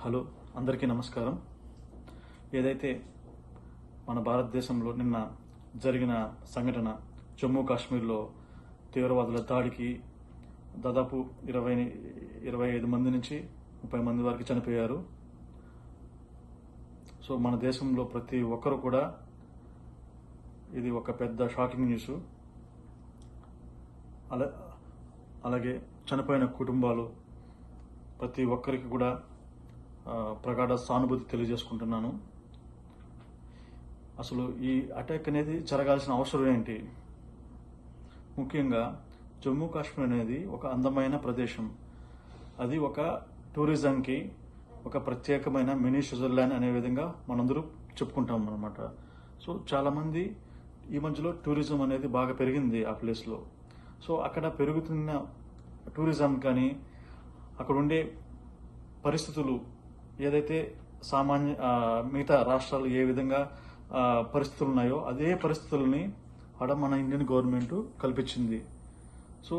Hello, అందరికీ నమస్కారం. ఏదైతే మన భారతదేశంలో నిన్న జరిగిన సంఘటన, జమ్మూ కాశ్మీర్లో తీవ్రవాదుల దాడికి దాదాపు 25 మంది నుంచి 30 మంది వరకు చనిపోయారు. సో మన దేశంలో ప్రతి ఒక్కరు కూడా ఇది ఒక పెద్ద షాకింగ్ న్యూస్. అలాగే చనిపోయిన కుటుంబాలు ప్రతి ఒక్కరికి కూడా ప్రగాఢ సానుభూతి తెలియజేసుకుంటున్నాను. అసలు ఈ అటాక్ అనేది జరగాల్సిన అవసరం ఏంటి? ముఖ్యంగా జమ్మూ కాశ్మీర్ అనేది ఒక అందమైన ప్రదేశం. అది ఒక టూరిజంకి ఒక ప్రత్యేకమైన మినీ స్విట్జర్లాండ్ అనే విధంగా మనందరూ చెప్పుకుంటాం అన్నమాట. సో చాలామంది ఈ మధ్యలో టూరిజం అనేది బాగా పెరిగింది ఆ ప్లేస్లో. సో అక్కడ పెరుగుతున్న టూరిజం కానీ అక్కడ ఉండే పరిస్థితులు ఏదైతే మిగతా రాష్ట్రాలు ఏ విధంగా పరిస్థితులు ఉన్నాయో అదే పరిస్థితులని మన ఇండియన్ గవర్నమెంట్ కల్పించింది. సో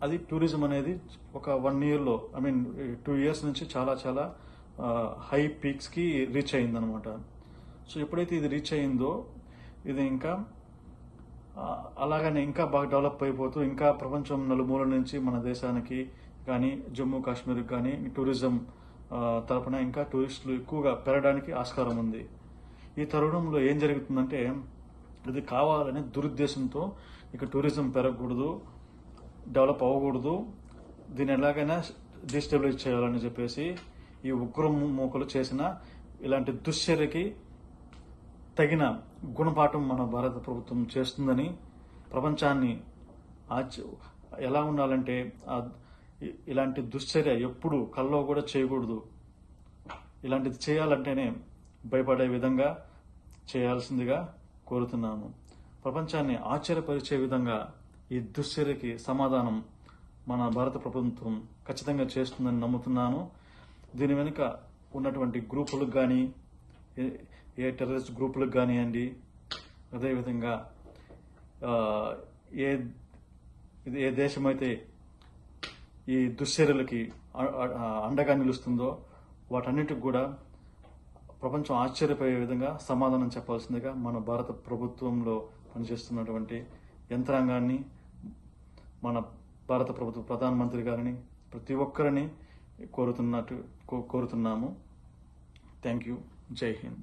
అది టూరిజం అనేది ఒక 1 yearలో 2 years నుంచి చాలా చాలా హై పీక్స్కి రీచ్ అయిందనమాట. సో ఎప్పుడైతే ఇది రీచ్ అయిందో ఇది ఇంకా అలాగనే ఇంకా బాగా డెవలప్ అయిపోతూ ఇంకా ప్రపంచం నలుమూల నుంచి మన దేశానికి కానీ జమ్మూ కాశ్మీర్కి కానీ టూరిజం తరపున ఇంకా టూరిస్టులు ఎక్కువగా పెరగడానికి ఆస్కారం ఉంది. ఈ తరుణంలో ఏం జరుగుతుందంటే ఇది కావాలనే దురుద్దేశంతో ఇక టూరిజం పెరగకూడదు, డెవలప్ అవ్వకూడదు, దీన్ని ఎలాగైనా డిస్టెబిలైజ్ చేయాలని చెప్పేసి ఈ ఉగ్రమూకలు చేసిన ఇలాంటి దుశ్చర్యకి తగిన గుణపాఠం మన భారత ప్రభుత్వం చేస్తుందని ప్రపంచాన్ని ఎలా ఉండాలంటే ఇలాంటి దుశ్చర్య ఎప్పుడు కల్లో కూడా చేయకూడదు. ఇలాంటిది చేయాలంటేనే భయపడే విధంగా చేయాల్సిందిగా కోరుతున్నాను. ప్రపంచాన్ని ఆశ్చర్యపరిచే విధంగా ఈ దుశ్చర్యకి సమాధానం మన భారత ప్రభుత్వం ఖచ్చితంగా చేస్తుందని నమ్ముతున్నాను. దీని వెనుక ఉన్నటువంటి గ్రూపులకు కానీ ఏ టెర్రరిస్ట్ గ్రూపులకు కానివ్వండి, అదేవిధంగా ఏ దేశమైతే ఈ దుశ్చర్యలకి అండగా నిలుస్తుందో వాటన్నిటికి కూడా ప్రపంచం ఆశ్చర్యపోయే విధంగా సమాధానం చెప్పాల్సిందిగా మన భారత ప్రభుత్వంలో పనిచేస్తున్నటువంటి యంత్రాంగాన్ని, మన భారత ప్రభుత్వ ప్రధానమంత్రి గారిని, ప్రతి ఒక్కరిని కోరుతున్నాము. Thank you. జై హింద్.